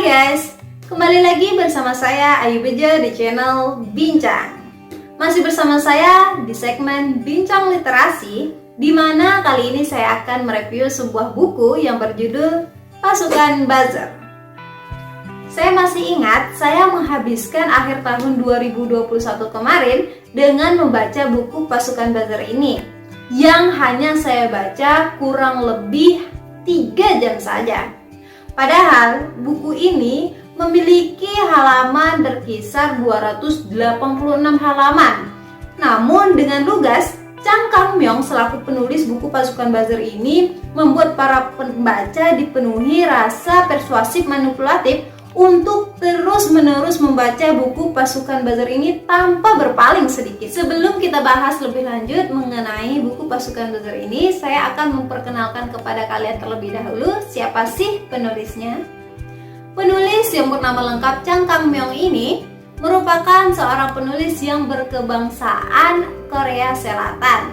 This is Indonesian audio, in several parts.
guys, kembali lagi bersama saya Ayu Bejo di channel Bincang. Masih bersama saya di segmen Bincang Literasi, di mana kali ini saya akan mereview sebuah buku yang berjudul Pasukan Buzzer. Saya masih ingat saya menghabiskan akhir tahun 2021 kemarin dengan membaca buku Pasukan Buzzer ini, yang hanya saya baca kurang lebih 3 jam saja. Padahal buku ini memiliki halaman berkisar 286 halaman. Namun dengan lugas, Chang Kang-myung selaku penulis buku Pasukan Buzzer ini membuat para pembaca dipenuhi rasa persuasif manipulatif untuk terus-menerus membaca buku Pasukan Buzzer ini tanpa berpaling sedikit. Sebelum kita bahas lebih lanjut mengenai buku Pasukan Buzzer ini, saya akan memperkenalkan kepada kalian terlebih dahulu siapa sih penulisnya. Penulis yang bernama lengkap Chang Kang-myung ini merupakan seorang penulis yang berkebangsaan Korea Selatan.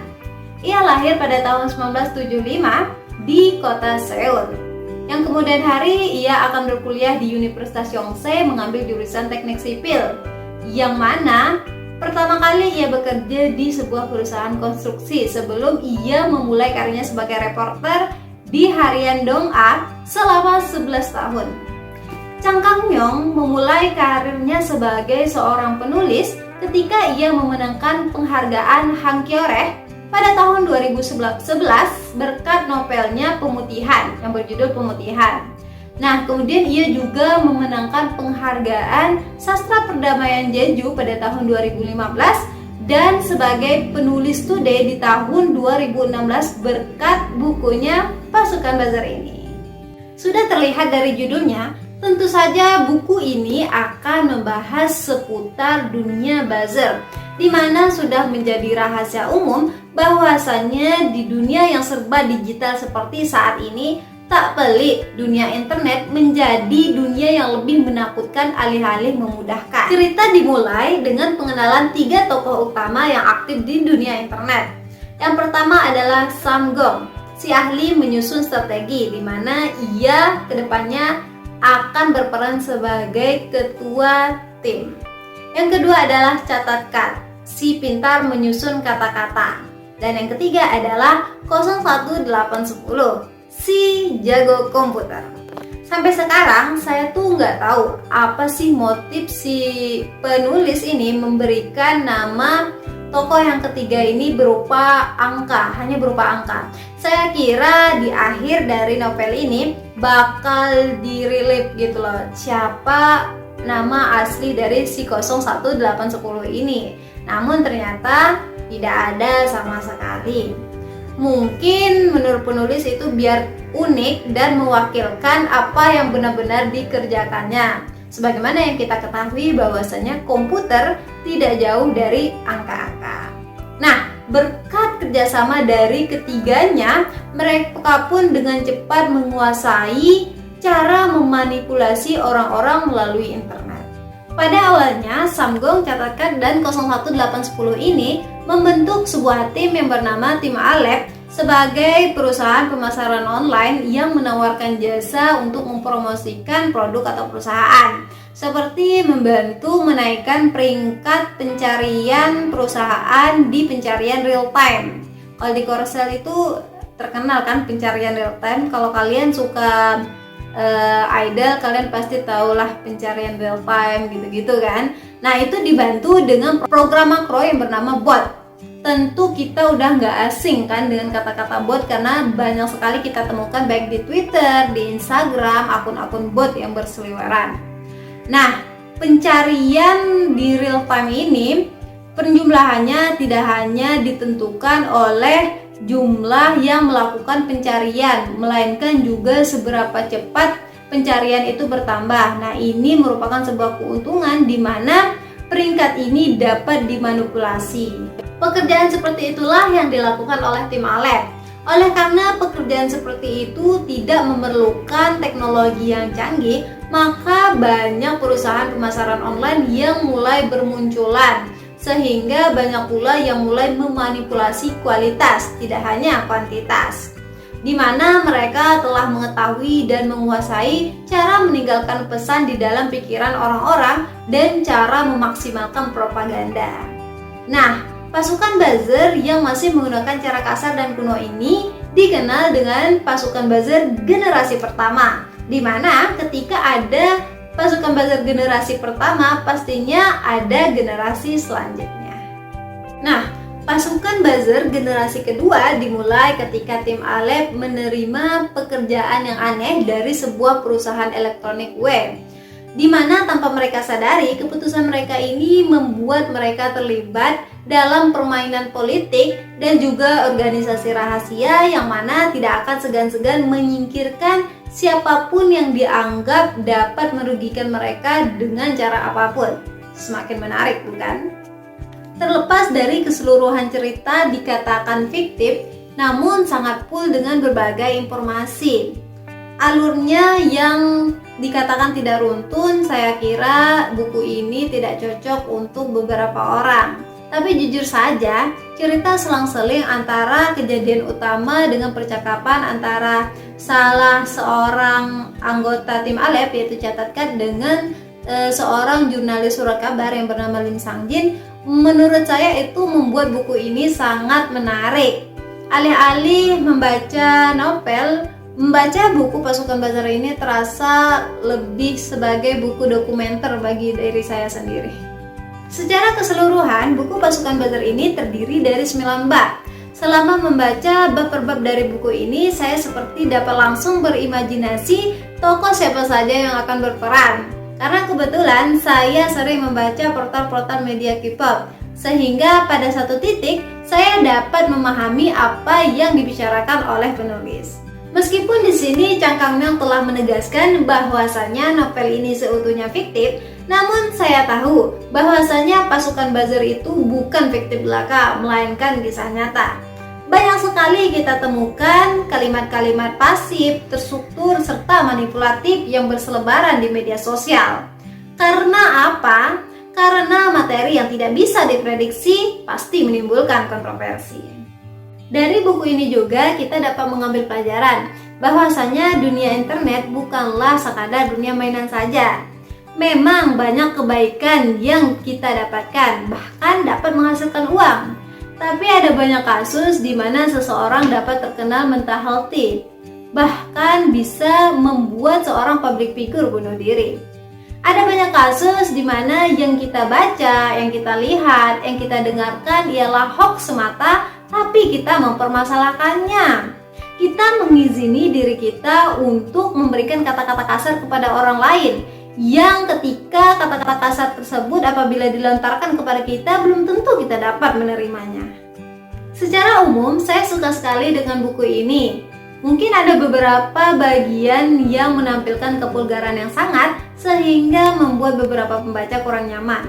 Ia lahir pada tahun 1975 di kota Seoul. Yang kemudian hari ia akan berkuliah di Universitas Yonsei mengambil jurusan teknik sipil, yang mana pertama kali ia bekerja di sebuah perusahaan konstruksi sebelum ia memulai karirnya sebagai reporter di harian Dong-a selama 11 tahun. Chang Kang-myung memulai karirnya sebagai seorang penulis ketika ia memenangkan penghargaan Hankyoreh pada tahun 2011 berkat novelnya Pemutihan yang berjudul Pemutihan. Nah, kemudian ia juga memenangkan penghargaan Sastra Perdamaian Jeju pada tahun 2015 dan sebagai penulis today di tahun 2016 berkat bukunya Pasukan Buzzer ini. Sudah terlihat dari judulnya, tentu saja buku ini akan membahas seputar dunia buzzer, di mana sudah menjadi rahasia umum bahwasannya di dunia yang serba digital seperti saat ini, tak pelik dunia internet menjadi dunia yang lebih menakutkan alih-alih memudahkan. Cerita dimulai dengan pengenalan 3 tokoh utama yang aktif di dunia internet. Yang pertama adalah Samgong, si ahli menyusun strategi, di mana ia kedepannya akan berperan sebagai ketua tim. Yang kedua adalah Catatkat, si pintar menyusun kata-kata. Dan yang ketiga adalah 01810, si jago komputer. Sampai sekarang saya tuh nggak tahu apa sih motif si penulis ini memberikan nama tokoh yang ketiga ini berupa angka, hanya berupa angka. Saya kira di akhir dari novel ini bakal di-relate gitu loh, siapa nama asli dari si 01810 ini. Namun ternyata tidak ada sama sekali. Mungkin menurut penulis itu biar unik dan mewakilkan apa yang benar-benar dikerjakannya. Sebagaimana yang kita ketahui bahwasanya komputer tidak jauh dari angka-angka. Nah, berkat kerjasama dari ketiganya, mereka pun dengan cepat menguasai cara memanipulasi orang-orang melalui internet. Pada awalnya, Samgong, Catatkat, dan 01810 ini membentuk sebuah tim yang bernama Tim Aleph sebagai perusahaan pemasaran online yang menawarkan jasa untuk mempromosikan produk atau perusahaan, seperti membantu menaikkan peringkat pencarian perusahaan di pencarian real time. Kalau di Korsel itu terkenal kan pencarian real time. Kalau kalian suka idol, kalian pasti tahulah pencarian real time gitu-gitu kan. Nah, itu dibantu dengan program makro yang bernama bot. Tentu kita udah nggak asing kan dengan kata-kata bot, karena banyak sekali kita temukan baik di Twitter, di Instagram, akun-akun bot yang berseliweran. Nah, pencarian di real time ini penjumlahannya tidak hanya ditentukan oleh jumlah yang melakukan pencarian, melainkan juga seberapa cepat pencarian itu bertambah. Nah, ini merupakan sebuah keuntungan di mana peringkat ini dapat dimanipulasi. Pekerjaan seperti itulah yang dilakukan oleh Tim Aleph. Oleh karena pekerjaan seperti itu tidak memerlukan teknologi yang canggih, maka banyak perusahaan pemasaran online yang mulai bermunculan. Sehingga banyak pula yang mulai memanipulasi kualitas, tidak hanya kuantitas. di mana mereka telah mengetahui dan menguasai cara meninggalkan pesan di dalam pikiran orang-orang dan cara memaksimalkan propaganda. Nah, pasukan buzzer yang masih menggunakan cara kasar dan kuno ini dikenal dengan pasukan buzzer generasi pertama, di mana ketika ada pasukan buzzer generasi pertama, pastinya ada generasi selanjutnya. Nah, pasukan buzzer generasi kedua dimulai ketika tim Alep menerima pekerjaan yang aneh dari sebuah perusahaan elektronik web, di mana tanpa mereka sadari, keputusan mereka ini membuat mereka terlibat dalam permainan politik dan juga organisasi rahasia yang mana tidak akan segan-segan menyingkirkan siapapun yang dianggap dapat merugikan mereka dengan cara apapun. Semakin menarik, bukan? Terlepas dari keseluruhan cerita dikatakan fiktif, namun sangat full dengan berbagai informasi. Alurnya yang dikatakan tidak runtun, saya kira buku ini tidak cocok untuk beberapa orang. Tapi jujur saja, cerita selang-seling antara kejadian utama dengan percakapan antara salah seorang anggota tim Alep, yaitu catatkan, dengan seorang jurnalis surat kabar yang bernama Lin Sangjin, menurut saya itu membuat buku ini sangat menarik. Alih-alih membaca novel, membaca buku Pasukan Buzzer ini terasa lebih sebagai buku dokumenter bagi diri saya sendiri. Secara keseluruhan, buku Pasukan Buzzer ini terdiri dari 9 bab. Selama membaca bab per bab dari buku ini, saya seperti dapat langsung berimajinasi tokoh siapa saja yang akan berperan. Karena kebetulan saya sering membaca portal-portal media K-pop, sehingga pada satu titik saya dapat memahami apa yang dibicarakan oleh penulis. Meskipun di sini Chang Kang-myung telah menegaskan bahwasanya novel ini seutuhnya fiktif, namun saya tahu bahwasanya Pasukan Buzzer itu bukan fiktif belaka, melainkan kisah nyata. Banyak sekali kita temukan kalimat-kalimat pasif, terstruktur, serta manipulatif yang berselebaran di media sosial. Karena apa? Karena materi yang tidak bisa diprediksi pasti menimbulkan kontroversi. Dari buku ini juga kita dapat mengambil pelajaran bahwasanya dunia internet bukanlah sekadar dunia mainan saja. Memang banyak kebaikan yang kita dapatkan, bahkan dapat menghasilkan uang. Tapi ada banyak kasus di mana seseorang dapat terkenal mental healthy, bahkan bisa membuat seorang public figure bunuh diri. Ada banyak kasus di mana yang kita baca, yang kita lihat, yang kita dengarkan ialah hoax semata, tapi kita mempermasalahkannya. Kita mengizini diri kita untuk memberikan kata-kata kasar kepada orang lain, yang ketika kata-kata kasar tersebut apabila dilontarkan kepada kita belum tentu kita dapat menerimanya. Secara umum saya suka sekali dengan buku ini. Mungkin ada beberapa bagian yang menampilkan kevulgaran yang sangat sehingga membuat beberapa pembaca kurang nyaman.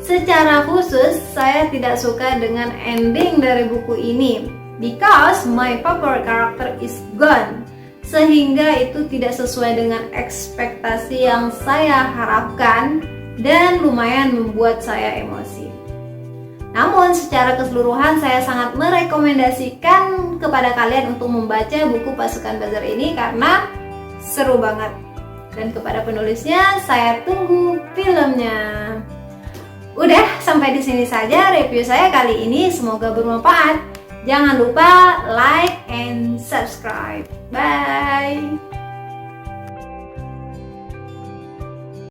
Secara khusus saya tidak suka dengan ending dari buku ini, because my favorite character is gone. Sehingga itu tidak sesuai dengan ekspektasi yang saya harapkan dan lumayan membuat saya emosi. Namun secara keseluruhan saya sangat merekomendasikan kepada kalian untuk membaca buku Pasukan Buzzer ini karena seru banget. Dan kepada penulisnya saya tunggu filmnya. Udah, sampai di sini saja review saya kali ini, semoga bermanfaat. Jangan lupa like and subscribe. Bye.